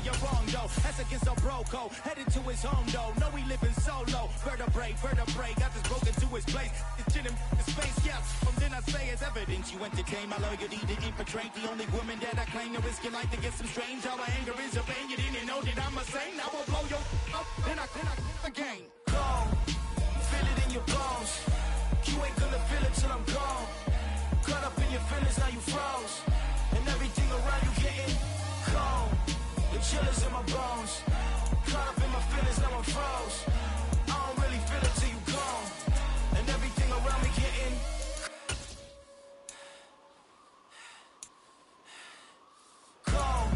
you're wrong, though. That's against a bro code. Headed to his home, though. No, he living solo. Vertebrae, got this broken to his place. It's chilling his face, yeah. From then I say it's evidence you entertain my loyalty to infiltrate. The only woman that I claim to risk your life to get some strange. All my anger is a pain. You didn't know that I'm a saint. I will blow your up, then I again. Go, feel it in your bones. You ain't gonna feel it till I'm gone. Caught up in your feelings, now you froze. And everything around you getting cold. The chill is in my bones. Caught up in my feelings, now I'm froze. I don't really feel it till you gone. And everything around me getting cold.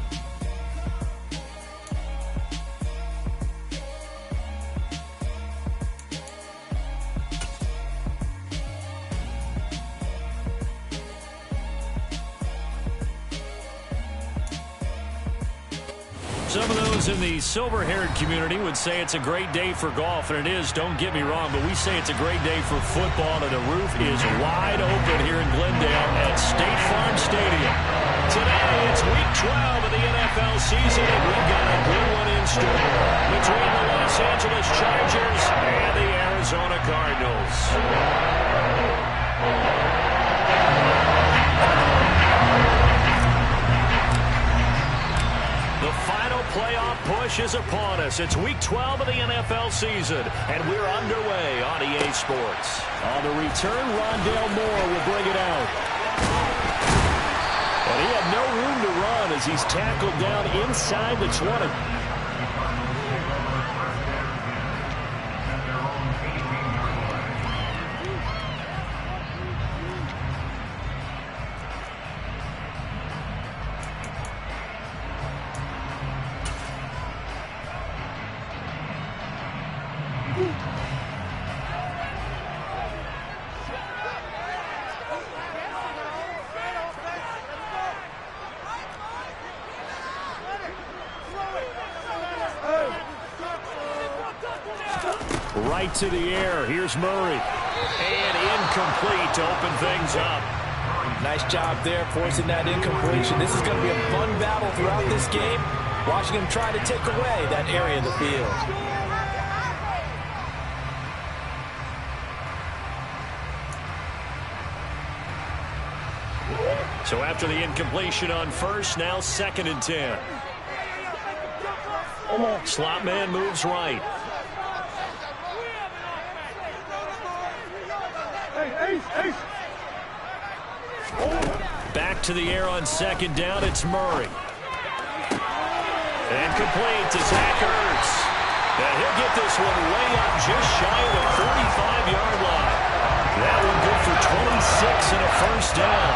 Some of those in the silver-haired community would say it's a great day for golf, and it is, don't get me wrong, but we say it's a great day for football, and the roof is wide open here in Glendale at State Farm Stadium. Today, it's Week 12 of the NFL season, and we've got a good one in store between the Los Angeles Chargers and the Arizona Cardinals. The final playoff push is upon us. It's Week 12 of the NFL season, and we're underway on EA Sports. On the return, Rondale Moore will bring it out. And he had no room to run as he's tackled down inside the 20. Right to the air. Here's Murray. And incomplete to open things up. Nice job there forcing that incompletion. This is going to be a fun battle throughout this game. Watching him try to take away that area of the field. So after the incompletion on first, now 2nd and 10. Slot man moves right. Back to the air on 2nd down, it's Murray. And complete to Zach Ertz. And he'll get this one way up just shy of the 45-yard line. That one good for 26 and a first down.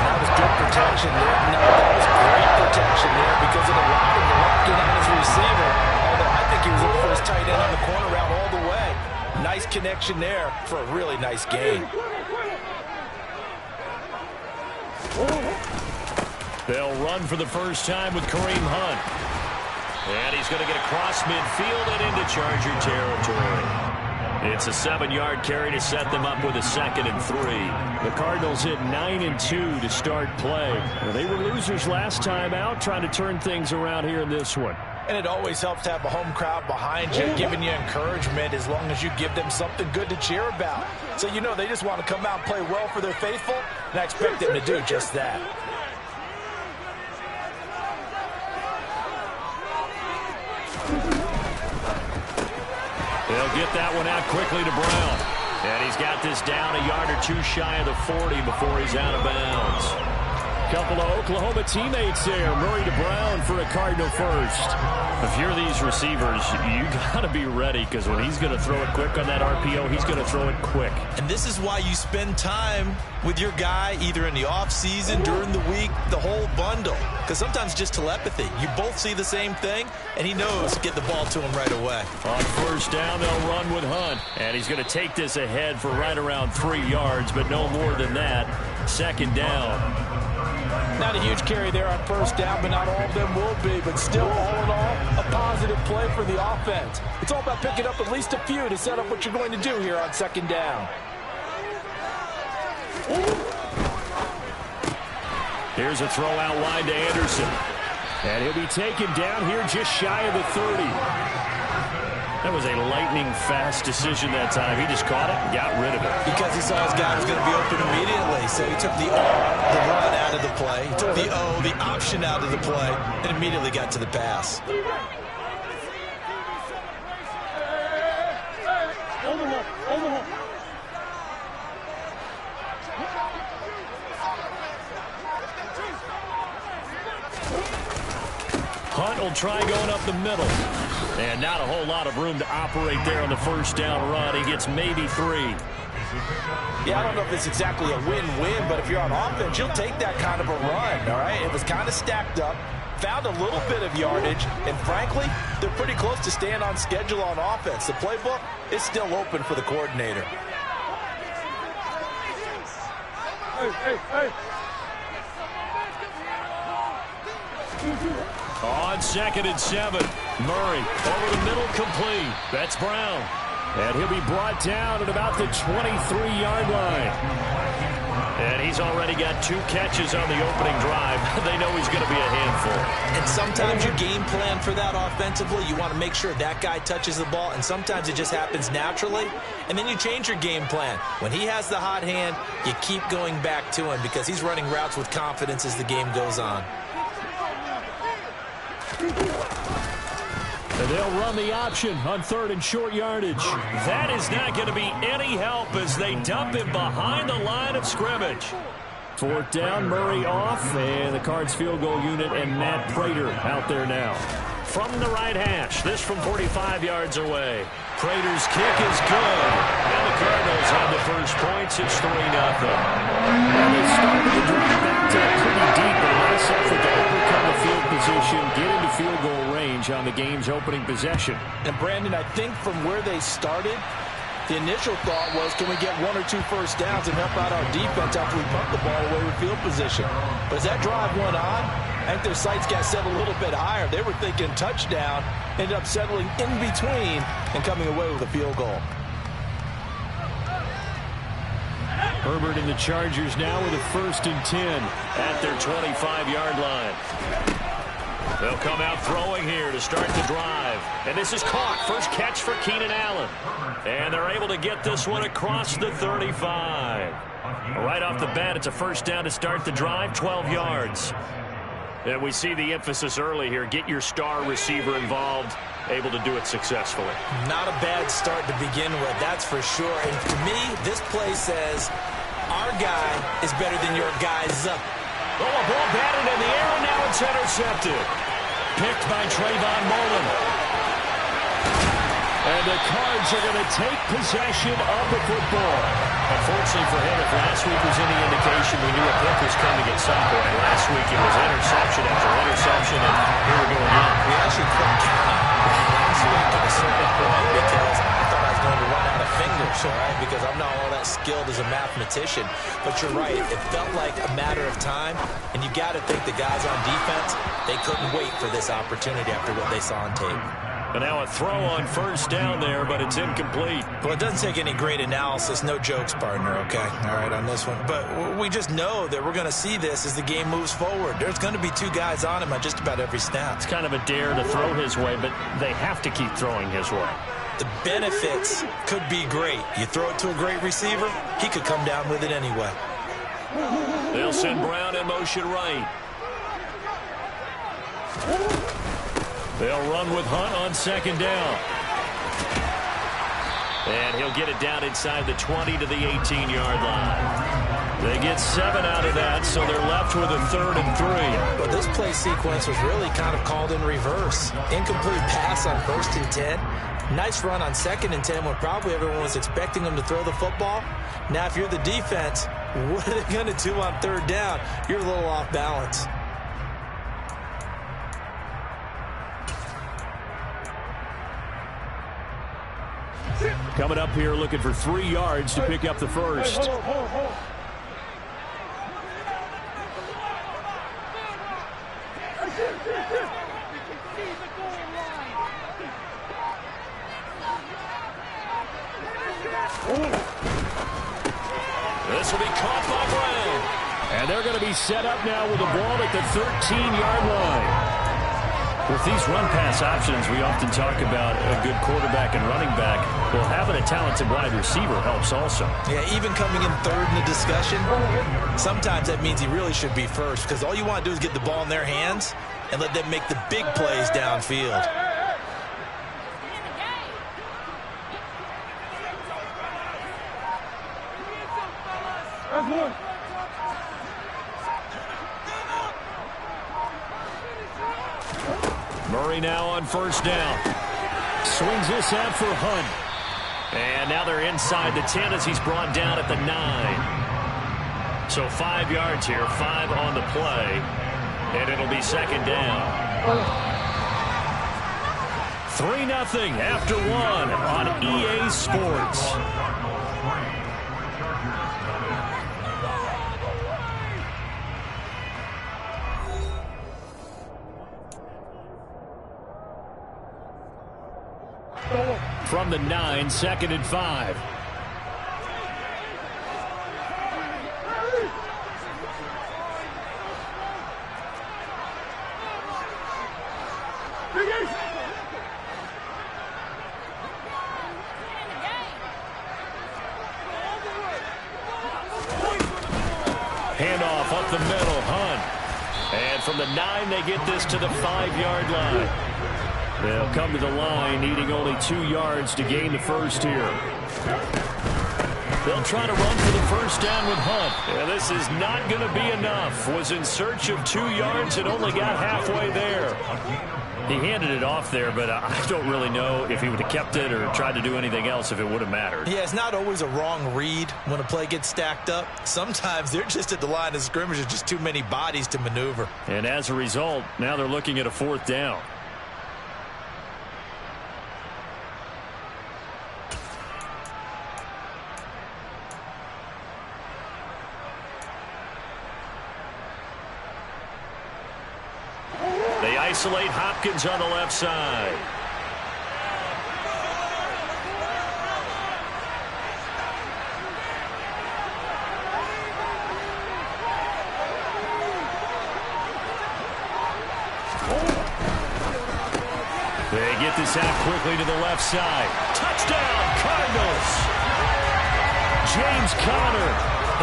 That was good protection there. No, that was great protection there because it allowed him to lock in on his receiver. Although I think he was looking for his tight end on the corner route all the way. Nice connection there for a really nice gain. They'll run for the first time with Kareem Hunt. And he's going to get across midfield and into Charger territory. It's a 7-yard carry to set them up with a 2nd and 3. The Cardinals hit 9-2 to start play. Well, they were losers last time out, trying to turn things around here in this one. And it always helps to have a home crowd behind you, giving you encouragement as long as you give them something good to cheer about. So you know they just want to come out and play well for their faithful, and I expect them to do just that. They'll get that one out quickly to Brown. And he's got this down a yard or two shy of the 40 before he's out of bounds. Couple of Oklahoma teammates there. Murray to Brown for a Cardinal first. If you're these receivers, you got to be ready because when he's going to throw it quick on that RPO, he's going to throw it quick. And this is why you spend time with your guy either in the offseason, during the week, the whole bundle. Because sometimes just telepathy. You both see the same thing, and he knows to get the ball to him right away. On first down, they'll run with Hunt. And he's going to take this ahead for right around 3 yards, but no more than that. 2nd down. Not a huge carry there on first down, but not all of them will be. But still, all in all, a positive play for the offense. It's all about picking up at least a few to set up what you're going to do here on 2nd down. Here's a throw out wide to Anderson. And he'll be taken down here just shy of the 30. That was a lightning-fast decision that time. He just caught it and got rid of it. Because he saw his guy was going to be open immediately. So he took the R, the run out of the play. He took the O, the option out of the play, and immediately got to the pass. Hunt will try going up the middle. And not a whole lot of room to operate there on the first down run. He gets maybe 3. Yeah, I don't know if it's exactly a win-win, but if you're on offense, you'll take that kind of a run, all right? It was kind of stacked up, found a little bit of yardage, and frankly, they're pretty close to staying on schedule on offense. The playbook is still open for the coordinator. On 2nd and 7, Murray over the middle, complete. That's Brown. And he'll be brought down at about the 23-yard line. And he's already got 2 catches on the opening drive. They know he's going to be a handful. And sometimes you game plan for that offensively. You want to make sure that guy touches the ball, and sometimes it just happens naturally. And then you change your game plan. When he has the hot hand, you keep going back to him because he's running routes with confidence as the game goes on. And they'll run the option on 3rd and short yardage. That is not going to be any help as they dump him behind the line of scrimmage. 4th down, Murray off, and the Cards field goal unit and Matt Prater out there now. From the right hash, this from 45 yards away. Prater's kick is good. And the Cardinals have the first points. It's 3-0. And they started the drive back to pretty deep, but a nice effort to overcome the field position, get into field goal range on the game's opening possession. And Brandon, I think from where they started, the initial thought was, can we get 1 or 2 first downs and help out our defense after we pump the ball away with field position? But as that drive went on, I think their sights got set a little bit higher. They were thinking touchdown, ended up settling in between and coming away with a field goal. Herbert and the Chargers now with a 1st and 10 at their 25-yard line. They'll come out throwing here to start the drive. And this is caught. First catch for Keenan Allen. And they're able to get this one across the 35. Right off the bat, it's a first down to start the drive, 12 yards. And we see the emphasis early here. Get your star receiver involved, able to do it successfully. Not a bad start to begin with, that's for sure. And to me, this play says our guy is better than your guy's up. Oh, a ball batted in the air, and now it's intercepted. Picked by Trayvon Mullen. And the Cards are going to take possession of the football. Unfortunately for him, if last week was any indication, we knew a pick was coming at some point. Last week it was interception after interception, and here we go again. We actually clicked last week at a certain point because I thought I was going to run out of fingers, all right, because I'm not all that skilled as a mathematician. But you're right, it felt like a matter of time, and you got to think the guys on defense, they couldn't wait for this opportunity after what they saw on tape. And now a throw on first down there, but it's incomplete. Well, it doesn't take any great analysis. No jokes, partner, okay? All right, on this one. But we just know that we're going to see this as the game moves forward. There's going to be 2 guys on him on just about every snap. It's kind of a dare to throw his way, but they have to keep throwing his way. The benefits could be great. You throw it to a great receiver, he could come down with it anyway. They'll send Brown in motion right. They'll run with Hunt on 2nd down. And he'll get it down inside the 20 to the 18-yard line. They get 7 out of that, so they're left with a 3rd and 3. But this play sequence was really kind of called in reverse. Incomplete pass on 1st and 10. Nice run on 2nd and 10 when probably everyone was expecting them to throw the football. Now, if you're the defense, what are they going to do on 3rd down? You're a little off balance. Coming up here looking for 3 yards to pick up the first. This will be caught by Brown. And they're going to be set up now with the ball at the 13-yard line. With these run-pass options, we often talk about a good quarterback and running back. Well, having a talented wide receiver helps also. Yeah, even coming in third in the discussion, sometimes that means he really should be first, because all you want to do is get the ball in their hands and let them make the big plays downfield. Murray now on first down. Swings this out for Hunt. And now they're inside the 10 as he's brought down at the 9. So 5 yards here, 5 on the play. And it'll be second down. 3-0 after 1 on EA Sports. From the 9, 2nd and 5. Handoff up the middle, Hunt. And from the 9, they get this to the 5-yard line. They'll come to the line needing only 2 yards to gain the first here. They'll try to run for the first down with Hunt. And this is not going to be enough. Was in search of 2 yards and only got halfway there. He handed it off there, but I don't really know if he would have kept it or tried to do anything else if it would have mattered. Yeah, it's not always a wrong read when a play gets stacked up. Sometimes they're just at the line of scrimmage. There's just too many bodies to maneuver. And as a result, now they're looking at a 4th down. They isolate Hopkins on the left side. They get this out quickly to the left side. Touchdown, Cardinals! James Conner,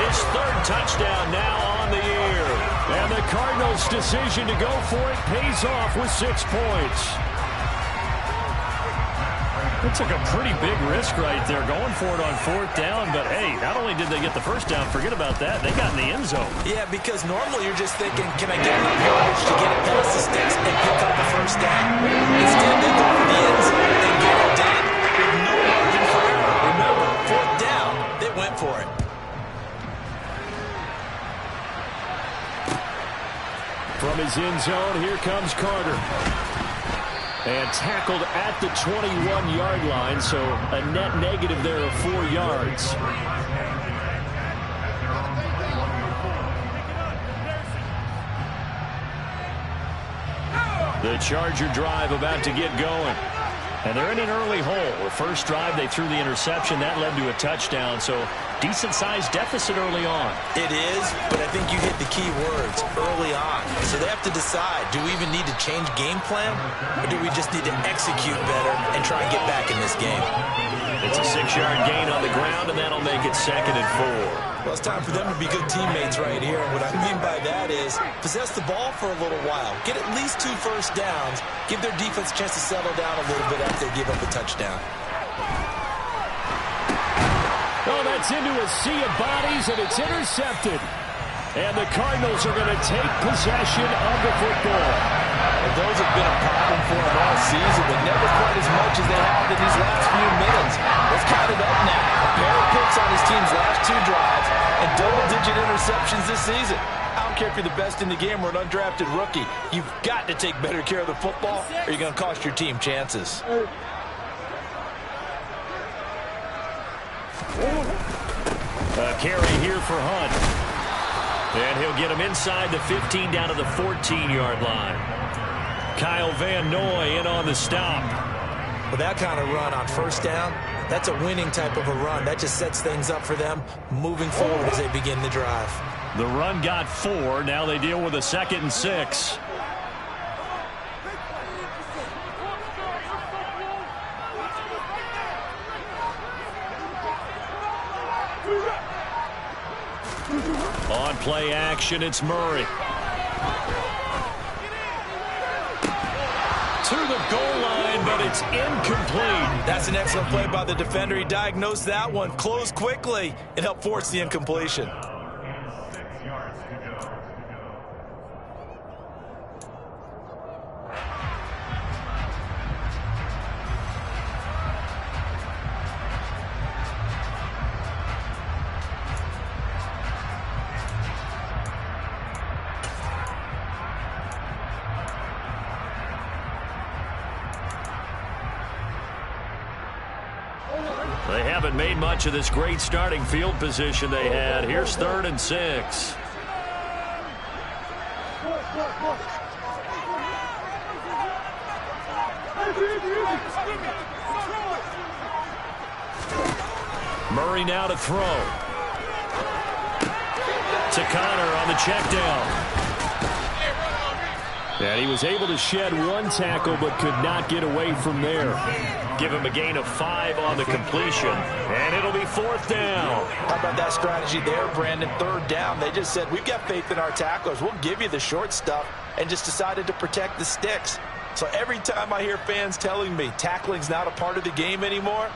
his 3rd touchdown now on the year. And the Cardinals' decision to go for it pays off with 6 points. It took a pretty big risk right there going for it on 4th down. But, hey, not only did they get the first down, forget about that, they got in the end zone. Yeah, because normally you're just thinking, can I get enough yardage to get it past the sticks and pick up the first down? Instead, they go for the end zone and get it done with no margin for error. Remember, 4th down, they went for it. From his end zone, here comes Carter. And tackled at the 21-yard line, so a net negative there of 4 yards. The Charger drive about to get going. And they're in an early hole. The first drive, they threw the interception. That led to a touchdown, so decent-sized deficit early on. It is, but I think you hit the key words, early on. So they have to decide, do we even need to change game plan, or do we just need to execute better and try and get back in this game? It's a 6-yard gain on the ground, and that'll make it 2nd and 4. Well, it's time for them to be good teammates right here. And what I mean by that is possess the ball for a little while. Get at least 2 first downs. Give their defense a chance to settle down a little bit after they give up a touchdown. Oh, that's into a sea of bodies, and it's intercepted. And the Cardinals are going to take possession of the football. And those have been a problem for them all season, but never quite as much as they have in these last few minutes. Let's count it up now. A pair of picks on his team's last 2 drives and double-digit interceptions this season. I don't care if you're the best in the game or an undrafted rookie. You've got to take better care of the football or you're going to cost your team chances. A carry here for Hunt. And he'll get him inside the 15 down to the 14-yard line. Kyle Van Noy in on the stop. With that kind of run on first down, that's a winning type of a run. That just sets things up for them moving forward as they begin the drive. The run got 4. Now they deal with a 2nd and 6. on play action. It's Murray. To the goal line, but it's incomplete. That's an excellent play by the defender. He diagnosed that one, closed quickly, and helped force the incompletion. They haven't made much of this great starting field position they had. Here's 3rd and 6. Murray now to throw. To Connor on the check down. And he was able to shed one tackle but could not get away from there. Give him a gain of 5 on the completion, and it'll be 4th down. How about that strategy there, Brandon? 3rd down. They just said, we've got faith in our tacklers. We'll give you the short stuff, and just decided to protect the sticks. So every time I hear fans telling me tackling's not a part of the game anymore,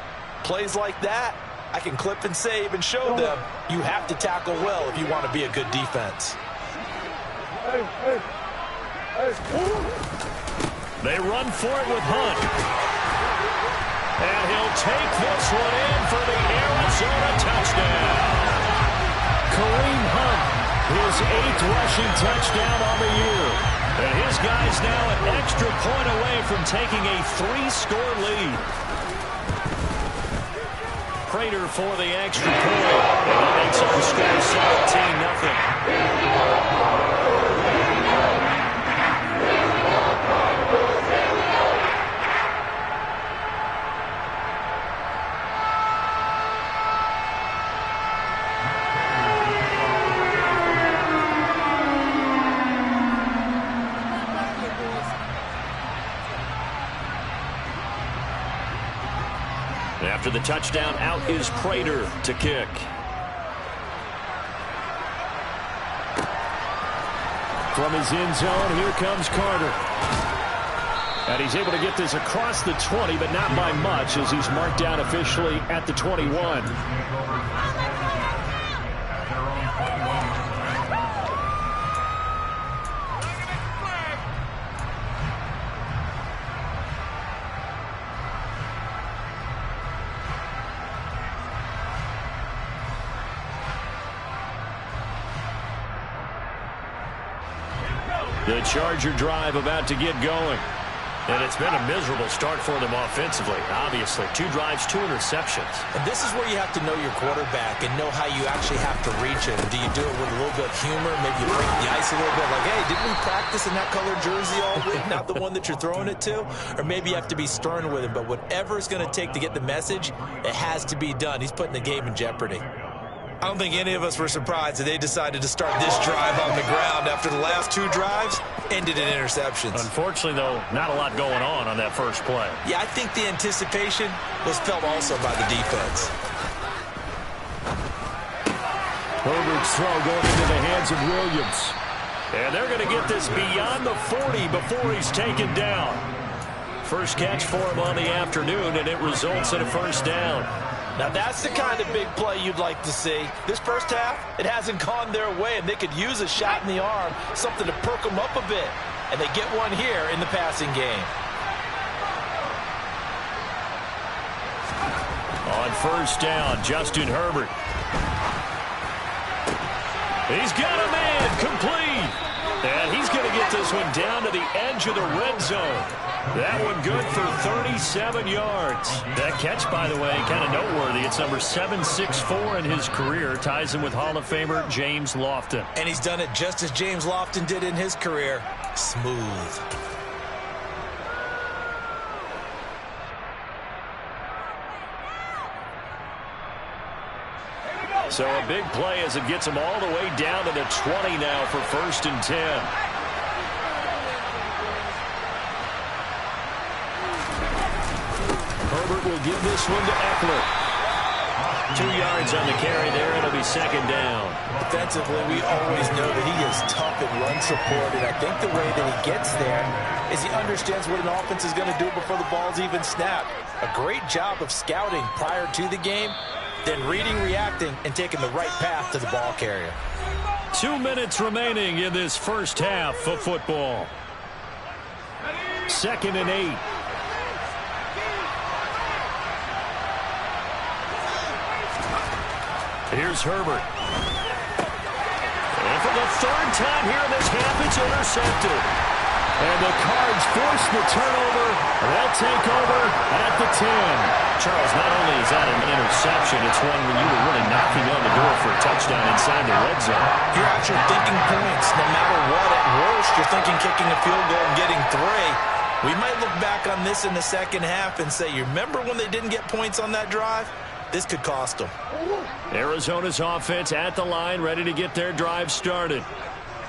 plays like that, I can clip and save and show them you have to tackle well if you want to be a good defense. They run for it with Hunt. And he'll take this one in for the Arizona touchdown. Kareem Hunt, his 8th rushing touchdown on the year. And his guy's now an extra point away from taking a 3-score lead. Prater for the extra point. And that makes our score 17-0. After the touchdown, out is Prater to kick. From his end zone, here comes Carter. And he's able to get this across the 20, but not by much, as he's marked down officially at the 21. The Charger drive about to get going. And it's been a miserable start for them offensively, obviously. 2 drives, 2 interceptions. And this is where you have to know your quarterback and know how you actually have to reach him. Do you do it with a little bit of humor? Maybe you break the ice a little bit, like, hey, didn't we practice in that color jersey all week, not the one that you're throwing it to? Or maybe you have to be stern with him. But whatever it's going to take to get the message, it has to be done. He's putting the game in jeopardy. I don't think any of us were surprised that they decided to start this drive on the ground after the last 2 drives ended in interceptions. Unfortunately, though, not a lot going on that first play. Yeah, I think the anticipation was felt also by the defense. Herbert's throw going into the hands of Williams. And they're going to get this beyond the 40 before he's taken down. First catch for him on the afternoon, and it results in a first down. Now, that's the kind of big play you'd like to see. This first half, it hasn't gone their way, and they could use a shot in the arm, something to perk them up a bit. And they get one here in the passing game. On first down, Justin Herbert. He's got a man, complete. And he's going to get this one down to the edge of the red zone. That one good for 37 yards. That catch, by the way, kind of noteworthy. It's number 764 in his career. Ties him with Hall of Famer James Lofton. And he's done it just as James Lofton did in his career. Smooth. So a big play as it gets him all the way down to the 20 now for 1st and 10. Herbert will give this one to Eckler. 2 yards on the carry there. It'll be second down. Defensively, we always know that he is tough in run support, and I think the way that he gets there is he understands what an offense is going to do before the ball's even snapped. A great job of scouting prior to the game, then reading, reacting, and taking the right path to the ball carrier. 2 minutes remaining in this first half of football. 2nd and 8. Here's Herbert. And for the 3rd time here in this half, it's intercepted. And the Cards force the turnover. They'll take over at the 10. Charles, not only is that an interception, it's one when you were really knocking on the door for a touchdown inside the red zone. You're out here thinking points. No matter what, at worst, you're thinking kicking a field goal and getting 3. We might look back on this in the second half and say, you remember when they didn't get points on that drive? This could cost them. Arizona's offense at the line, ready to get their drive started.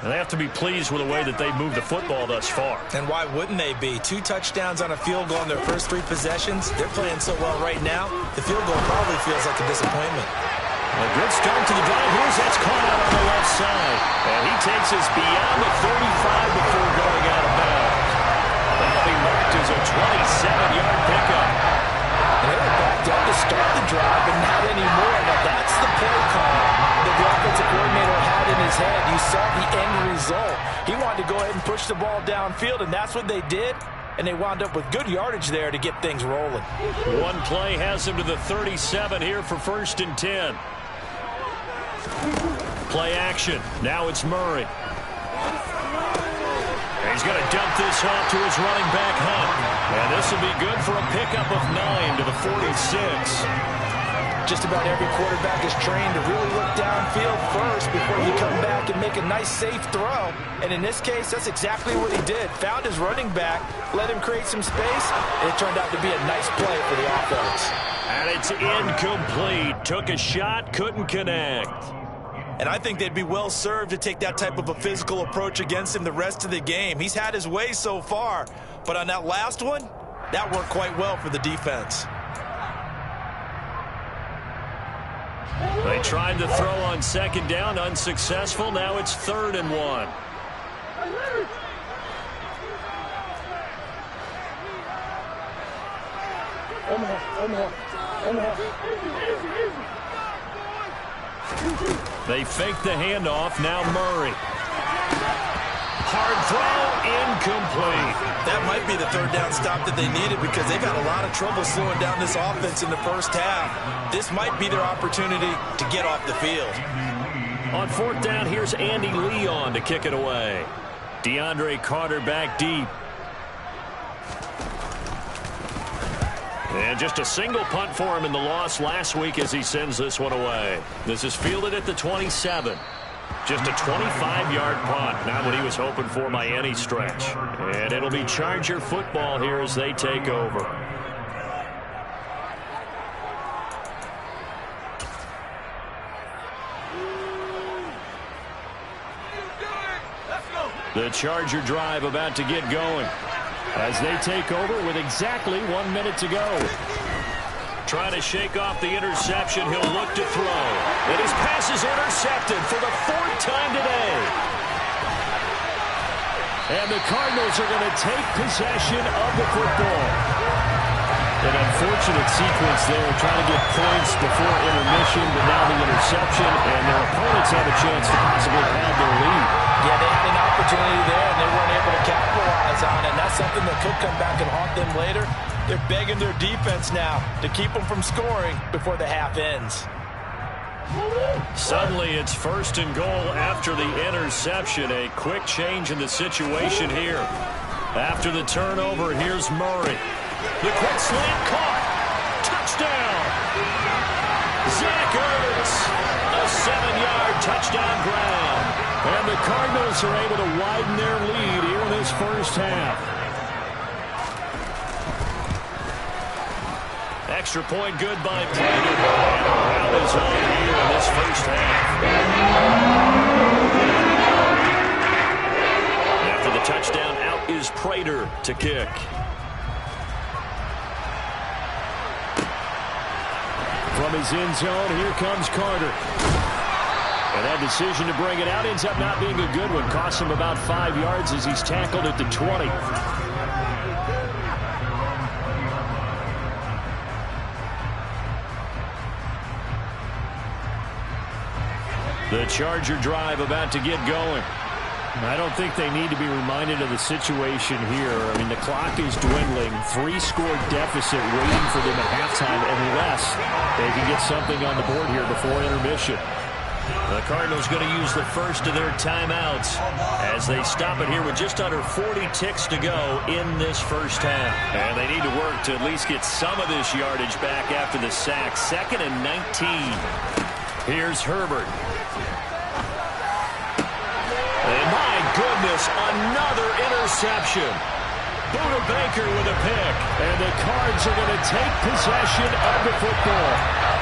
And they have to be pleased with the way that they've moved the football thus far. And why wouldn't they be? 2 touchdowns on a field goal in their first 3 possessions. They're playing so well right now, the field goal probably feels like a disappointment. A good start to the drive. Here's that's caught out on the left side. And he takes us beyond the 35 before going out of bounds. That'll be marked as a 27-yard pickup. They were backed up to start the drive, but not anymore. Now, that's the play call that the offensive coordinator had in his head. You saw the end result. He wanted to go ahead and push the ball downfield, and that's what they did. And they wound up with good yardage there to get things rolling. One play has him to the 37 here for 1st and 10. Play action. Now it's Murray. He's going to dump this off to his running back, Hunt. And this will be good for a pickup of 9 to the 46. Just about every quarterback is trained to really look downfield first before you come back and make a nice, safe throw. And in this case, that's exactly what he did. Found his running back, let him create some space, and it turned out to be a nice play for the offense. And it's incomplete. Took a shot, couldn't connect. And I think they'd be well served to take that type of a physical approach against him the rest of the game. He's had his way so far, but on that last one, that worked quite well for the defense. They tried to throw on 2nd down, unsuccessful. Now it's 3rd and 1. They fake the handoff. Now Murray. Hard throw, incomplete. That might be the 3rd down stop that they needed because they've had a lot of trouble slowing down this offense in the first half. This might be their opportunity to get off the field. On 4th down, here's Andy Leon to kick it away. DeAndre Carter back deep. And just a single punt for him in the loss last week as he sends this one away. This is fielded at the 27. Just a 25-yard punt, not what he was hoping for by any stretch. And it'll be Charger football here as they take over. The Charger drive about to get going as they take over with exactly 1 minute to go. Trying to shake off the interception. He'll look to throw. And his pass is intercepted for the 4th time today. And the Cardinals are going to take possession of the football. An unfortunate sequence there, trying to get points before intermission, but now the interception, and their opponents have a chance to possibly have their lead. Yeah, they had an opportunity there, and they weren't able to capitalize on it. And that's something that could come back and haunt them later. They're begging their defense now to keep them from scoring before the half ends. Suddenly, it's 1st and goal after the interception. A quick change in the situation here. After the turnover, here's Murray. The quick slant caught. Touchdown. Zach Ertz. A 7-yard touchdown grab. And the Cardinals are able to widen their lead here in this first half. Extra point good by Prater. And the round is on here in this first half. After the touchdown, out is Prater to kick. From his end zone, here comes Carter. And that decision to bring it out ends up not being a good one. Costs him about 5 yards as he's tackled at the 20. The Charger drive about to get going. I don't think they need to be reminded of the situation here. I mean, the clock is dwindling. 3-score deficit waiting for them at halftime unless they can get something on the board here before intermission. The Cardinals going to use the first of their timeouts as they stop it here with just under 40 ticks to go in this first half. And they need to work to at least get some of this yardage back after the sack. 2nd and 19. Here's Herbert. And my goodness, another interception. Buda Baker with a pick. And the Cards are going to take possession of the football.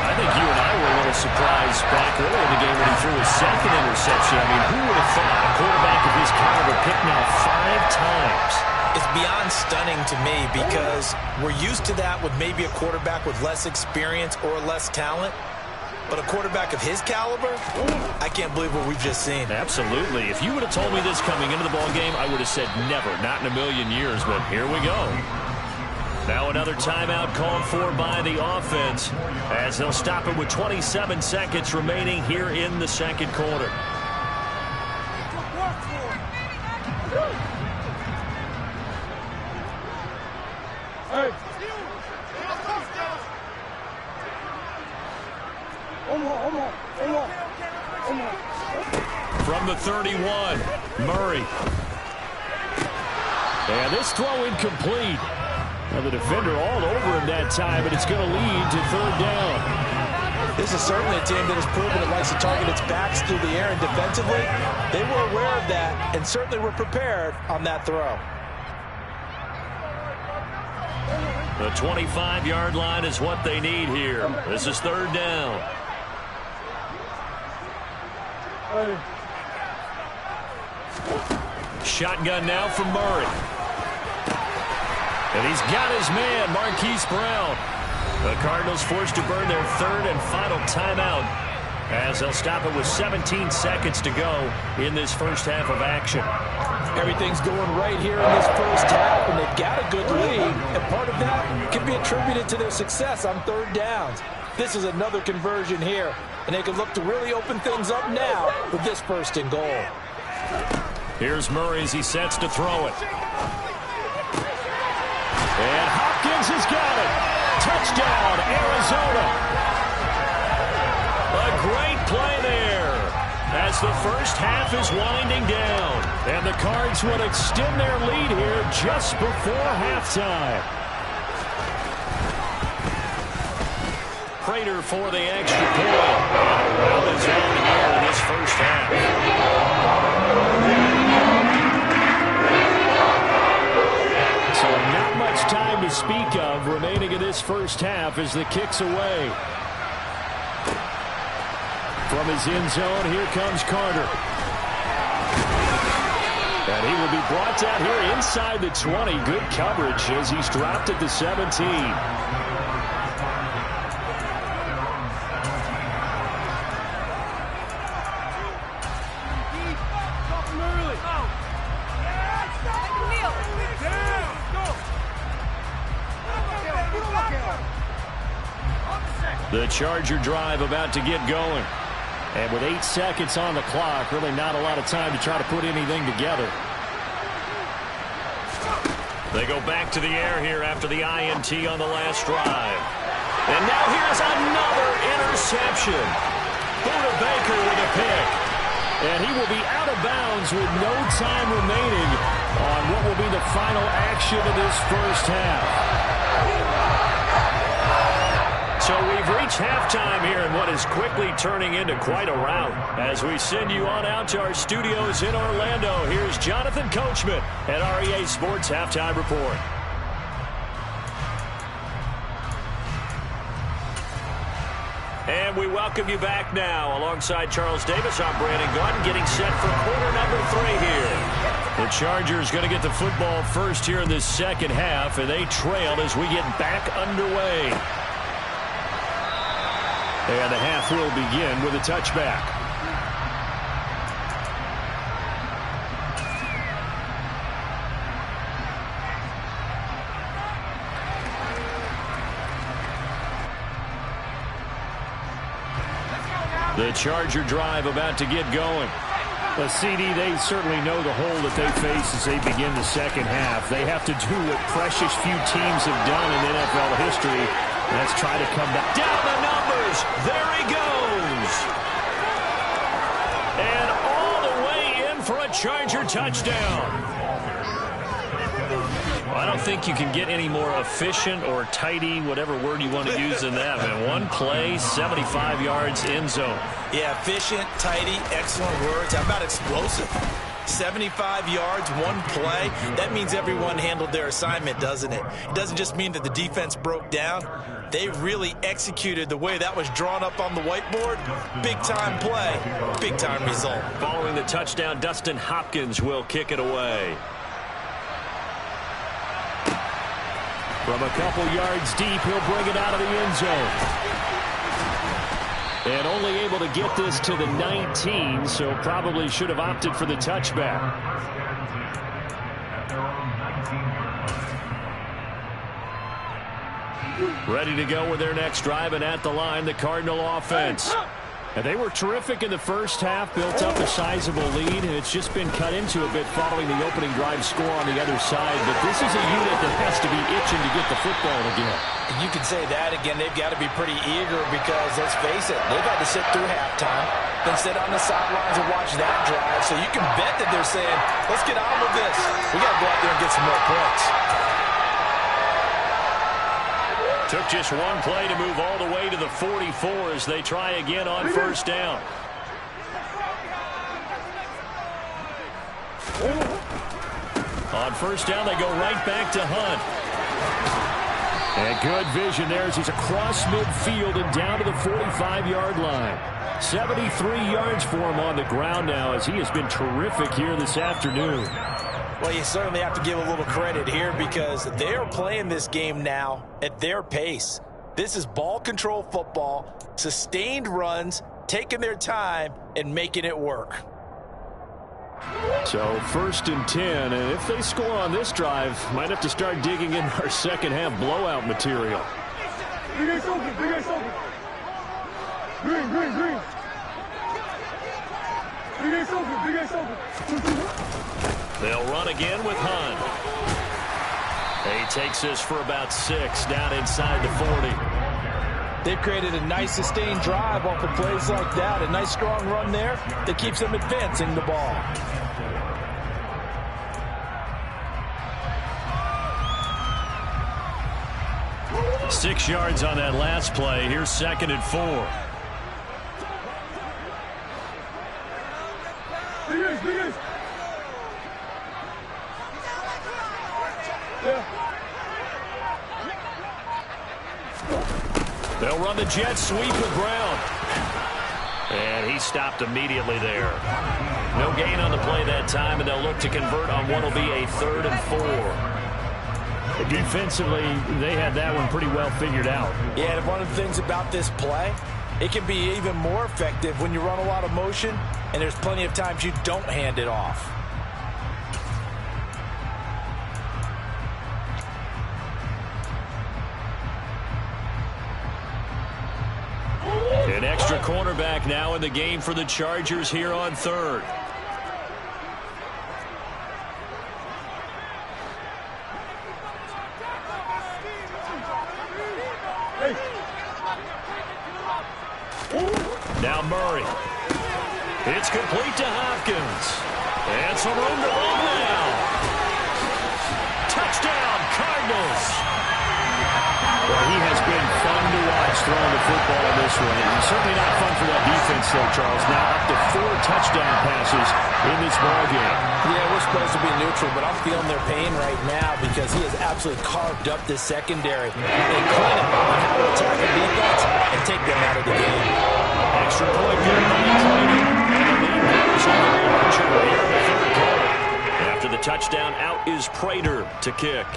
I think you and I were a little surprised back early in the game when he threw his 2nd interception. I mean, who would have thought a quarterback of his caliber picked now 5 times? It's beyond stunning to me because we're used to that with maybe a quarterback with less experience or less talent. But a quarterback of his caliber, I can't believe what we've just seen. Absolutely. If you would have told me this coming into the ball game, I would have said never, not in a million years. But here we go. Now another timeout called for by the offense as they'll stop it with 27 seconds remaining here in the second quarter. From the 31, Murray. And this throw incomplete. Now the defender all over him that time, but it's going to lead to 3rd down. This is certainly a team that has proven it likes to target its backs through the air, and defensively, they were aware of that and certainly were prepared on that throw. The 25-yard line is what they need here. This is 3rd down. Shotgun now from Murray. And he's got his man, Marquise Brown. The Cardinals forced to burn their 3rd and final timeout as they'll stop it with 17 seconds to go in this first half of action. Everything's going right here in this first half, and they've got a good lead, and part of that can be attributed to their success on 3rd downs. This is another conversion here, and they can look to really open things up now with this 1st and goal. Here's Murray as he sets to throw it. And Hopkins has got it. Touchdown, Arizona. A great play there as the first half is winding down. And the Cards would extend their lead here just before halftime. Prater for the extra point. Well, it's on the air in this first half. So not much time to speak of remaining in this first half as the kick's away. From his end zone, here comes Carter. And he will be brought down here inside the 20. Good coverage as he's dropped at the 17. The Charger drive about to get going. And with 8 seconds on the clock, really not a lot of time to try to put anything together. They go back to the air here after the INT on the last drive. And now here's another interception. Buda Baker with a pick. And he will be out of bounds with no time remaining on what will be the final action of this first half. So we've reached halftime here in what is quickly turning into quite a rout. As we send you on out to our studios in Orlando, here's Jonathan Coachman at REA Sports Halftime Report. And we welcome you back now. Alongside Charles Davis, I'm Brandon Gaudin, getting set for quarter number 3 here. The Chargers going to get the football first here in this second half, and they trail as we get back underway. And the half will begin with a touchback. The Charger drive about to get going. The CD, they certainly know the hole that they face as they begin the second half. They have to do what precious few teams have done in NFL history. Let's try to come back. Down the numbers. There he goes. And all the way in for a Charger touchdown. I don't think you can get any more efficient or tidy, whatever word you want to use in that, man. One play, 75 yards, end zone. Yeah, efficient, tidy, excellent words. How about explosive? 75 yards, one play. That means everyone handled their assignment, doesn't it? It doesn't just mean that the defense broke down. They really executed the way that was drawn up on the whiteboard. Big-time play, big-time result. Following the touchdown, Dustin Hopkins will kick it away. From a couple yards deep, he'll bring it out of the end zone. And only able to get this to the 19, so probably should have opted for the touchback. Ready to go with their next drive, and at the line, the Cardinal offense. And they were terrific in the first half, built up a sizable lead, and it's just been cut into a bit following the opening drive score on the other side. But this is a unit that has to be itching to get the football again. You can say that again. They've got to be pretty eager because, let's face it, they've had to sit through halftime, then sit on the sidelines and watch that drive. So you can bet that they're saying, let's get on with this. We got to go out there and get some more points. Took just one play to move all the way to the 44 as they try again on first down. On first down, they go right back to Hunt. And good vision there as he's across midfield and down to the 45-yard line. 73 yards for him on the ground now as he has been terrific here this afternoon. Well, you certainly have to give a little credit here because they are playing this game now at their pace. This is ball control football, sustained runs, taking their time, and making it work. So 1st and 10, and if they score on this drive, might have to start digging in our second half blowout material. They'll run again with Hunt. He takes this for about 6 down inside the 40. They've created a nice sustained drive off of plays like that. A nice strong run there that keeps them advancing the ball. Six yards on that last play. Here's 2nd and 4. They'll run the jet sweep with Brown. And he stopped immediately there. No gain on the play that time, and they'll look to convert on what will be a 3rd and 4. Defensively, they had that one pretty well figured out. Yeah, and one of the things about this play, it can be even more effective when you run a lot of motion, and there's plenty of times you don't hand it off. An extra cornerback now in the game for the Chargers here on 3rd. Now Murray. It's complete to Hopkins. And some room to run now. Touchdown, Cardinals. Well, he has been fun to watch throwing the football in this one. And certainly not fun for that defense, though, Charles. Now up to 4 touchdown passes in this ballgame. Yeah, we're supposed to be neutral, but I'm feeling their pain right now because he has absolutely carved up this secondary. They clinic on how to attack the defense and take them out of the game. Extra point there by Clayton. And the lead grows a little larger here in the 3rd quarter. After the touchdown, out is Prater to kick.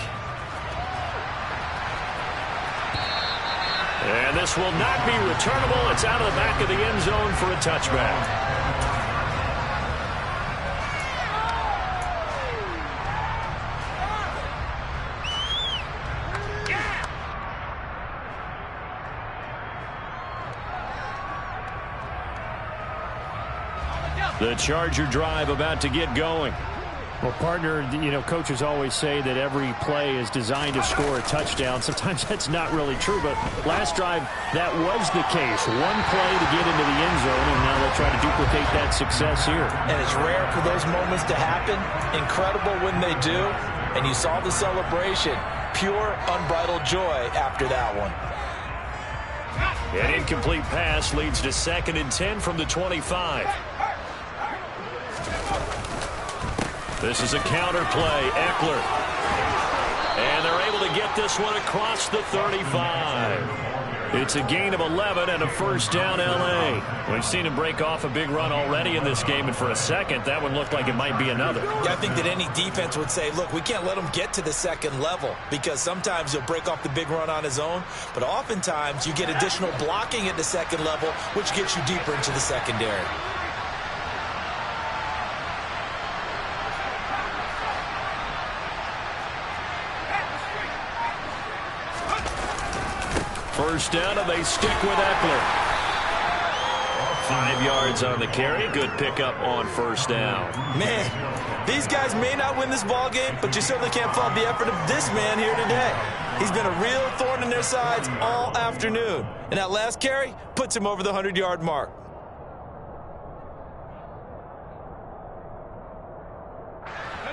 And this will not be returnable. It's out of the back of the end zone for a touchback. The Charger drive about to get going. Well, partner, coaches always say that every play is designed to score a touchdown. Sometimes that's not really true, but last drive, that was the case. One play to get into the end zone, and now they'll try to duplicate that success here. And it's rare for those moments to happen. Incredible when they do. And you saw the celebration. Pure, unbridled joy after that one. An incomplete pass leads to 2nd and 10 from the 25. This is a counter play. Eckler. And they're able to get this one across the 35. It's a gain of 11 and a first down, L.A. We've seen him break off a big run already in this game, and for a second, that one looked like it might be another. Yeah, I think that any defense would say, look, we can't let him get to the second level, because sometimes he'll break off the big run on his own, but oftentimes you get additional blocking at the second level, which gets you deeper into the secondary. First down, and they stick with Eckler. 5 yards on the carry. Good pickup on first down. Man, these guys may not win this ball game, but you certainly can't fault the effort of this man here today. He's been a real thorn in their sides all afternoon. And that last carry puts him over the 100-yard mark.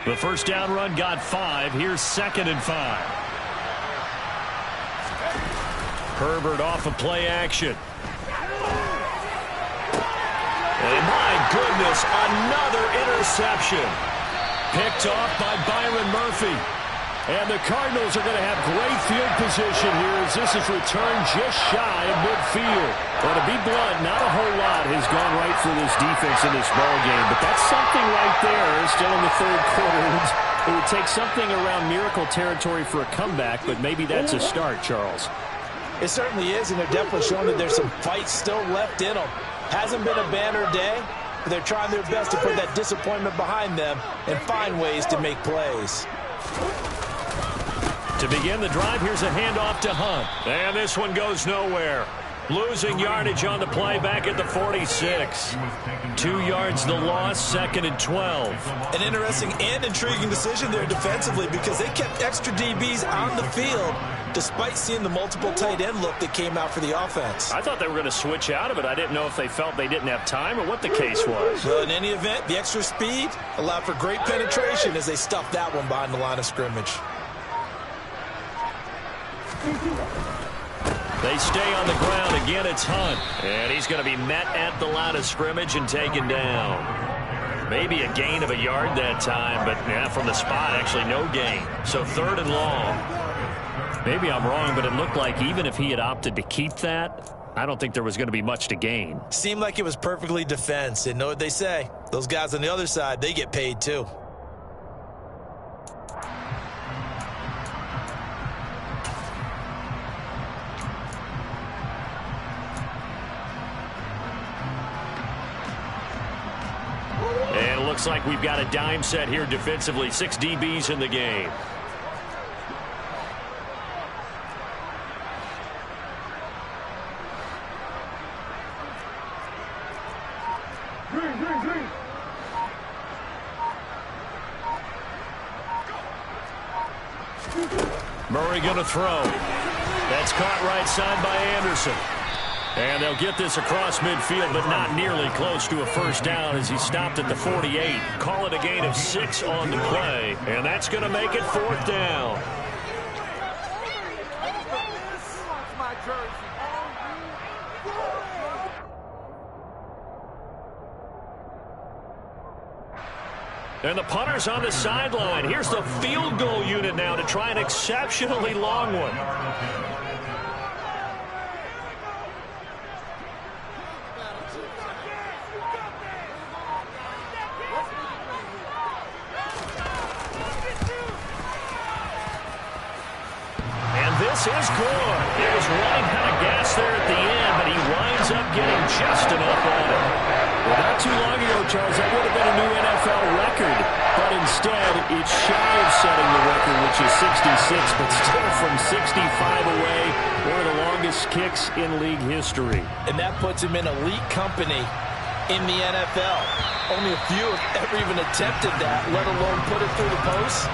The first down run got 5. Here's 2nd and 5. Herbert off of play action. And my goodness, another interception. Picked off by Byron Murphy. And the Cardinals are going to have great field position here as this is returned just shy of midfield. Well, to be blunt, not a whole lot has gone right for this defense in this ball game, but that's something right there. Still in the third quarter. It would take something around miracle territory for a comeback, but maybe that's a start, Charles. It certainly is, and they're definitely showing that there's some fight still left in them. Hasn't been a banner day, but they're trying their best to put that disappointment behind them and find ways to make plays. To begin the drive, here's a handoff to Hunt. And this one goes nowhere. Losing yardage on the play back at the 46. 2 yards the loss, 2nd and 12. An interesting and intriguing decision there defensively because they kept extra DBs on the field despite seeing the multiple tight end look that came out for the offense. I thought they were going to switch out of it. I didn't know if they felt they didn't have time or what the case was. Well, in any event, the extra speed allowed for great penetration as they stuffed that one behind the line of scrimmage. They stay on the ground. Again, it's Hunt. And he's going to be met at the line of scrimmage and taken down. Maybe a gain of a yard that time, but from the spot, actually no gain. So 3rd and long. Maybe I'm wrong, but it looked like even if he had opted to keep that, I don't think there was going to be much to gain. Seemed like it was perfectly defense. And know what they say? Those guys on the other side, they get paid too. And it looks like we've got a dime set here defensively. 6 DBs in the game. Murray going to throw. That's caught right side by Anderson. And they'll get this across midfield, but not nearly close to a first down as he stopped at the 48. Call it a gain of 6 on the play, and that's going to make it 4th down. And the punter's on the sideline. Here's the field goal unit now to try an exceptionally long one. And this is good. It was running kind of gas there at the end, but he winds up getting just enough on it. Well, not too long ago, Charles, that would have been a new NFL record. But instead, it's shy of setting the record, which is 66, but still from 65 away, one of the longest kicks in league history. And that puts him in elite company in the NFL. Only a few have ever even attempted that, let alone put it through the post.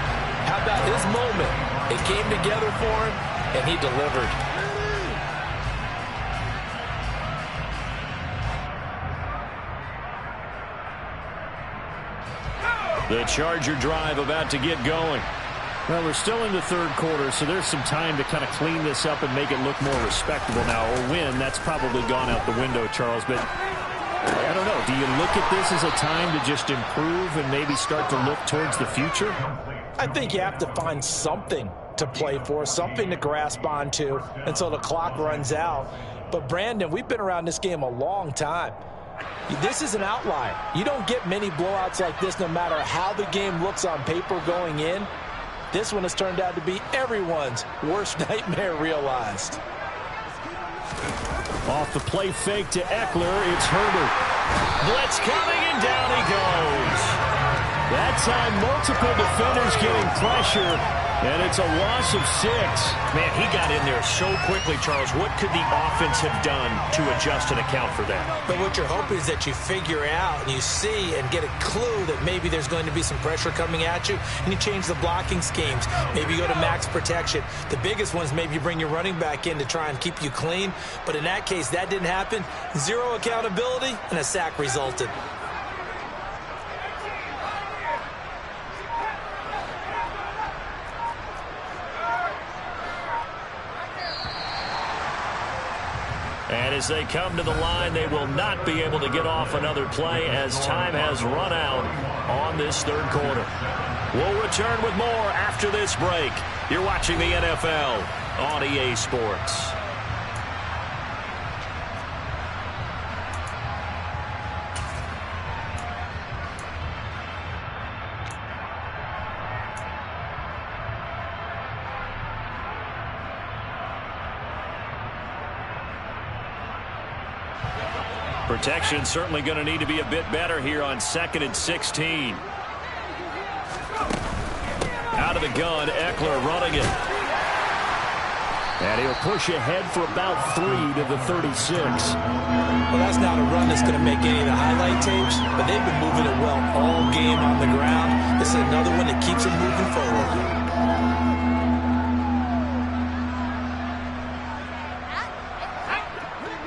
How about his moment? It came together for him, and he delivered. The Charger drive about to get going. Well, we're still in the third quarter, so there's some time to kind of clean this up and make it look more respectable now. Or win, that's probably gone out the window, Charles. But I don't know. Do you look at this as a time to just improve and maybe start to look towards the future? I think you have to find something to play for, something to grasp onto until the clock runs out. But, Brandon, we've been around this game a long time. This is an outlier. You don't get many blowouts like this no matter how the game looks on paper going in. This one has turned out to be everyone's worst nightmare realized. Off the play fake to Eckler, it's Herbert. Blitz coming, and down he goes. That time, multiple defenders getting pressure, and it's a loss of 6. Man, he got in there so quickly, Charles. What could the offense have done to adjust and account for that? But what you're hoping is that you figure out and you see and get a clue that maybe there's going to be some pressure coming at you, and you change the blocking schemes. Maybe you go to max protection. The biggest ones, maybe you bring your running back in to try and keep you clean. But in that case, that didn't happen. Zero accountability, and a sack resulted. And as they come to the line, they will not be able to get off another play as time has run out on this third quarter. We'll return with more after this break. You're watching the NFL on EA Sports. Protection certainly going to need to be a bit better here on 2nd and 16. Out of the gun, Eckler running it. And he'll push ahead for about 3 to the 36. Well, that's not a run that's going to make any of the highlight tapes, but they've been moving it well all game on the ground. This is another one that keeps them moving forward.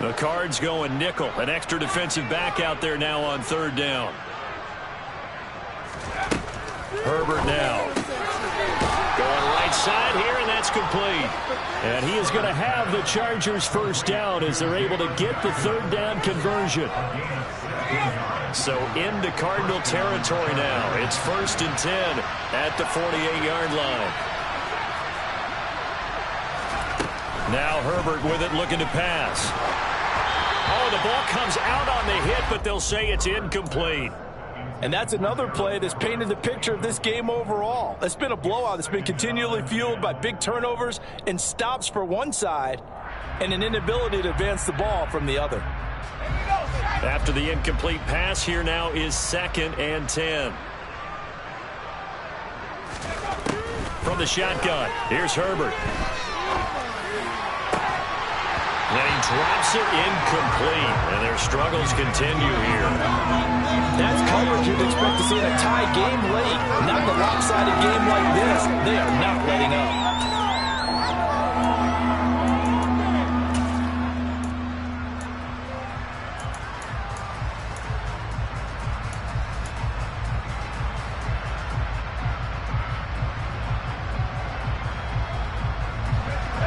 The Cards going nickel. An extra defensive back out there now on 3rd down. Herbert now. Going right side here, and that's complete. And he is going to have the Chargers first down as they're able to get the 3rd down conversion. So into Cardinal territory now. It's 1st and 10 at the 48-yard line. Now Herbert with it, looking to pass. Oh, the ball comes out on the hit, but they'll say it's incomplete. And that's another play that's painted the picture of this game overall. It's been a blowout that's been continually fueled by big turnovers and stops for one side and an inability to advance the ball from the other. After the incomplete pass, here now is 2nd and 10. From the shotgun, here's Herbert. And he drops it incomplete, and their struggles continue here. That's coverage you'd expect to see in a tie game late. Not the lopsided game like this. They are not letting up.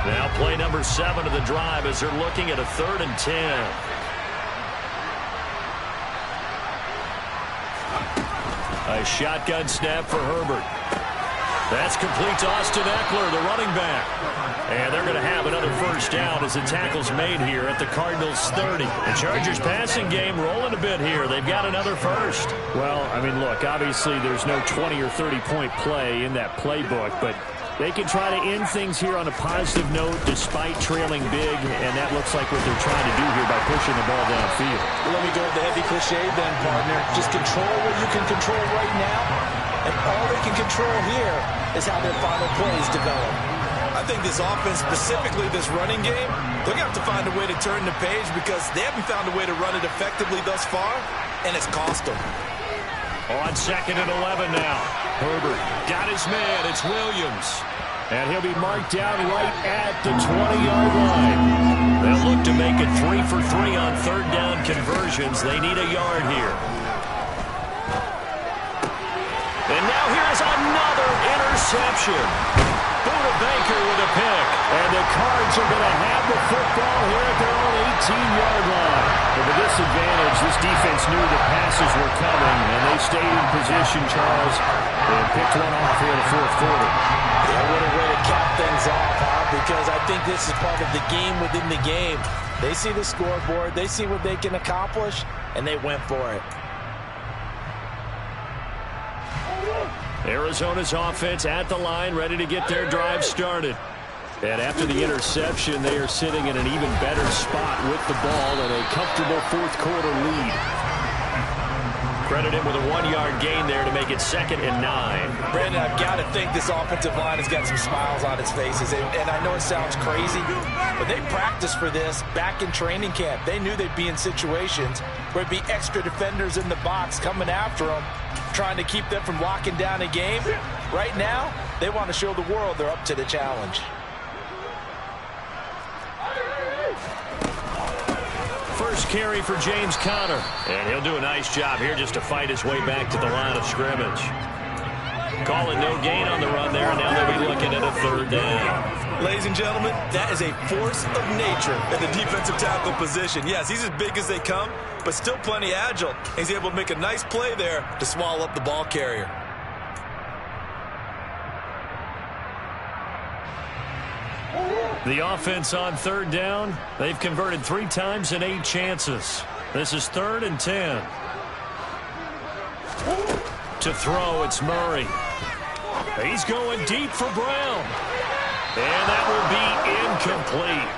Now play number 7 of the drive as they're looking at a 3rd and 10. A shotgun snap for Herbert. That's complete to Austin Eckler, the running back. And they're going to have another first down as the tackle's made here at the Cardinals' 30. The Chargers passing game rolling a bit here. They've got another first. Well, I mean, look, obviously there's no 20 or 30-point play in that playbook, but They can try to end things here on a positive note despite trailing big, and that looks like what they're trying to do here by pushing the ball downfield. Well, let me go with the heavy cliche then, partner. Just control what you can control right now, and all they can control here is how their final plays develop. I think this offense, specifically this running game, they're going to have to find a way to turn the page because they haven't found a way to run it effectively thus far, and it's cost them. On 2nd and 11 now. Herbert got his man. It's Williams. And he'll be marked down right at the 20-yard line. They'll look to make it 3 for 3 on third down conversions. They need a yard here. And now here's another interception. Buda Baker with a pick. And the Cards are going to have the football here at their own 18-yard line. But with this advantage, this defense knew the passes were coming, and they stayed in position, Charles, and picked one off here in the fourth quarter. Yeah, what a way to cap things off, huh? Because I think this is part of the game within the game. They see the scoreboard, they see what they can accomplish, and they went for it. Arizona's offense at the line, ready to get their drive started. And after the interception, they are sitting in an even better spot with the ball and a comfortable fourth quarter lead. Credit him with a 1-yard gain there to make it 2nd and 9. Brandon, I've got to think this offensive line has got some smiles on its faces. And I know it sounds crazy, but they practiced for this back in training camp. They knew they'd be in situations where it'd be extra defenders in the box coming after them, trying to keep them from locking down a game. Right now, they want to show the world they're up to the challenge. First carry for James Conner. And he'll do a nice job here just to fight his way back to the line of scrimmage. Calling no gain on the run there, and now they'll be looking at a third down. Ladies and gentlemen, that is a force of nature at the defensive tackle position. Yes, he's as big as they come, but still plenty agile. He's able to make a nice play there to swallow up the ball carrier. The offense on third down, they've converted 3 times in 8 chances. This is 3rd and 10. To throw, it's Murray. He's going deep for Brown. And that will be incomplete.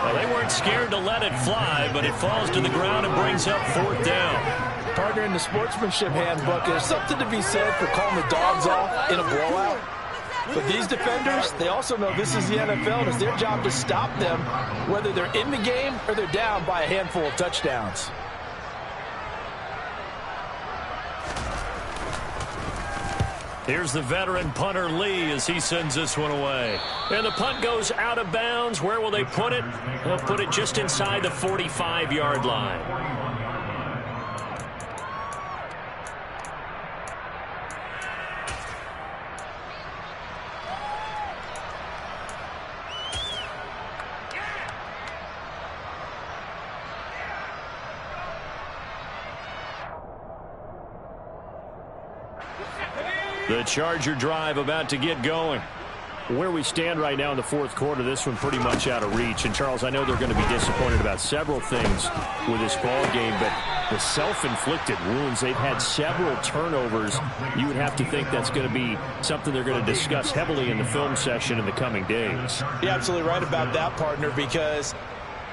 Well, they weren't scared to let it fly, but it falls to the ground and brings up 4th down. Partner, in the sportsmanship handbook, there's something to be said for calling the dogs off in a blowout. But these defenders, they also know this is the NFL, and it's their job to stop them, whether they're in the game or they're down by a handful of touchdowns. Here's the veteran punter Lee as he sends this one away. And the punt goes out of bounds. Where will they put it? They'll put it just inside the 45-yard line. The Charger drive about to get going. Where we stand right now in the fourth quarter, this one pretty much out of reach. And, Charles, I know they're going to be disappointed about several things with this ball game, but the self-inflicted wounds, they've had several turnovers. You would have to think that's going to be something they're going to discuss heavily in the film session in the coming days. You're absolutely right about that, partner, because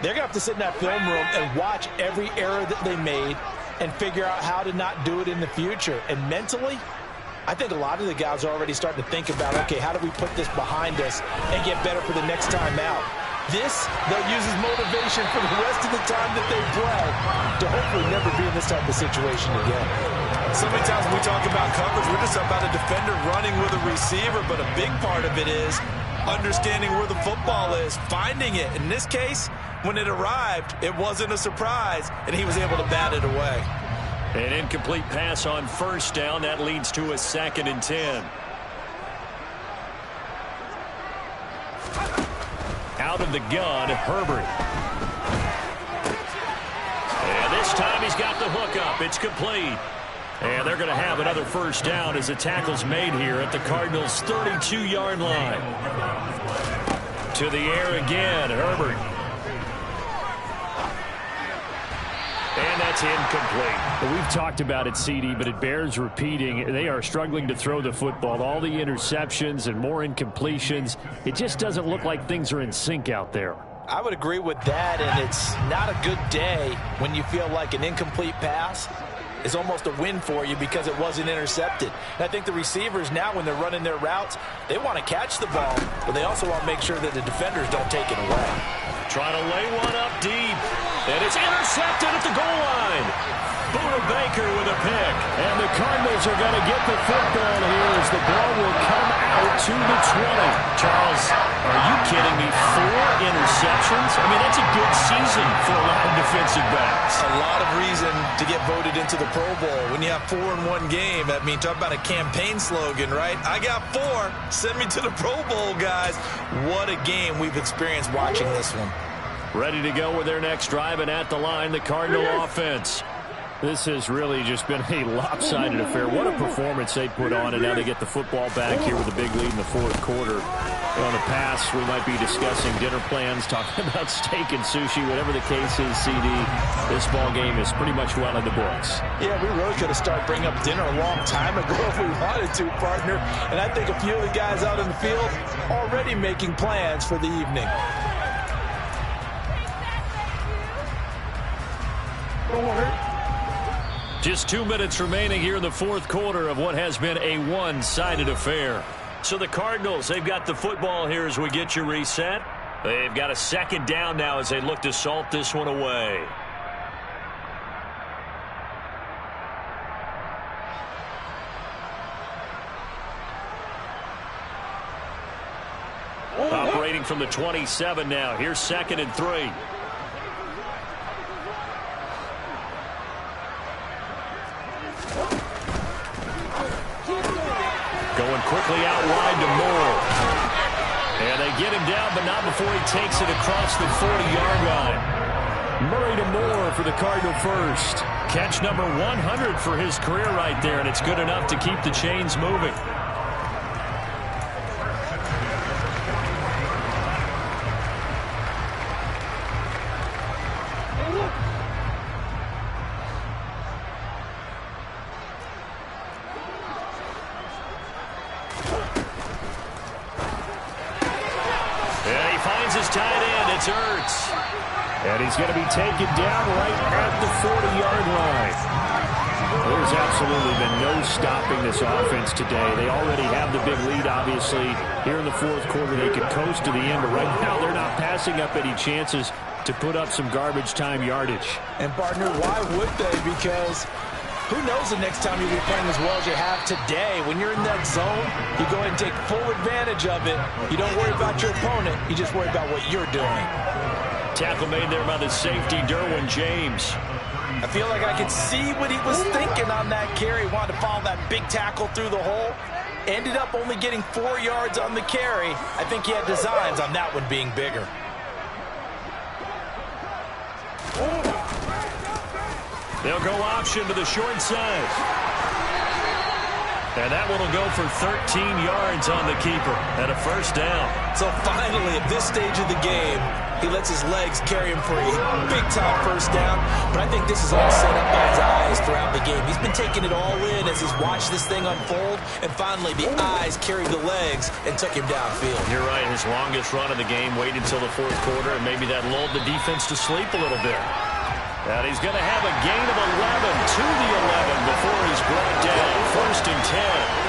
they're going to have to sit in that film room and watch every error that they made and figure out how to not do it in the future. And mentally, I think a lot of the guys are already starting to think about, okay, how do we put this behind us and get better for the next time out? This, they'll use as motivation for the rest of the time that they play to hopefully never be in this type of situation again. So many times when we talk about coverage, we're just about a defender running with a receiver, but a big part of it is understanding where the football is, finding it. In this case, when it arrived, it wasn't a surprise, and he was able to bat it away. An incomplete pass on first down. That leads to a 2nd and 10. Out of the gun, Herbert. And this time he's got the hook up. It's complete. And they're going to have another first down as the tackle's made here at the Cardinals' 32-yard line. To the air again, Herbert. And And that's incomplete. Well, we've talked about it, CD, but it bears repeating. They are struggling to throw the football. All the interceptions and more incompletions. It just doesn't look like things are in sync out there. I would agree with that, and it's not a good day when you feel like an incomplete pass is almost a win for you because it wasn't intercepted. And I think the receivers now, when they're running their routes, they want to catch the ball, but they also want to make sure that the defenders don't take it away. Trying to lay one up deep, and it's intercepted at the goal line. Buda Baker with a pick. And the Cardinals are going to get the football here as the ball will come out to the 20. Charles, are you kidding me? 4 interceptions? I mean, that's a good season for a lot of defensive backs. A lot of reason to get voted into the Pro Bowl. When you have 4 in one game, I mean, talk about a campaign slogan, right? I got 4. Send me to the Pro Bowl, guys. What a game we've experienced watching this one. Ready to go with their next drive, and at the line, the Cardinal offense. This has really just been a lopsided affair. What a performance they put on, and now they get the football back here with a big lead in the fourth quarter. On the pass, we might be discussing dinner plans, talking about steak and sushi, whatever the case is, CD. This ball game is pretty much well in the books. Yeah, we really could have started bringing up dinner a long time ago if we wanted to, partner. And I think a few of the guys out in the field already making plans for the evening. Just 2 minutes remaining here in the fourth quarter of what has been a one-sided affair. So the Cardinals, they've got the football here as we get you reset. They've got a second down now as they look to salt this one away. Operating from the 27 now. Here's 2nd and 3. Going quickly out wide to Moore. And they get him down, but not before he takes it across the 40-yard line. Murray to Moore for the Cardinal first. Catch number 100 for his career right there, and it's good enough to keep the chains moving. And he's going to be taken down right at the 40-yard line. There's absolutely been no stopping this offense today. They already have the big lead, obviously. Here in the fourth quarter, they could coast to the end, but right now they're not passing up any chances to put up some garbage time yardage. And, partner, why would they? Because who knows the next time you'll be playing as well as you have today. When you're in that zone, you go ahead and take full advantage of it. You don't worry about your opponent. You just worry about what you're doing. Tackle made there by the safety, Derwin James. I feel like I could see what he was thinking on that carry. Wanted to follow that big tackle through the hole. Ended up only getting 4 yards on the carry. I think he had designs on that one being bigger. They'll go option to the short side. And that one will go for 13 yards on the keeper and a first down. So finally, at this stage of the game, he lets his legs carry him for a big-time first down. But I think this is all set up by his eyes throughout the game. He's been taking it all in as he's watched this thing unfold. And finally, the eyes carried the legs and took him downfield. You're right. His longest run of the game, waited until the fourth quarter, and maybe that lulled the defense to sleep a little bit. And he's going to have a gain of 11 to the 11 before he's brought down. 1st and 10.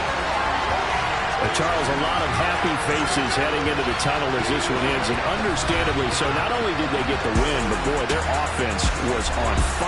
Charles, a lot of happy faces heading into the tunnel as this one ends, and understandably so. Not only did they get the win, but boy, their offense was on fire.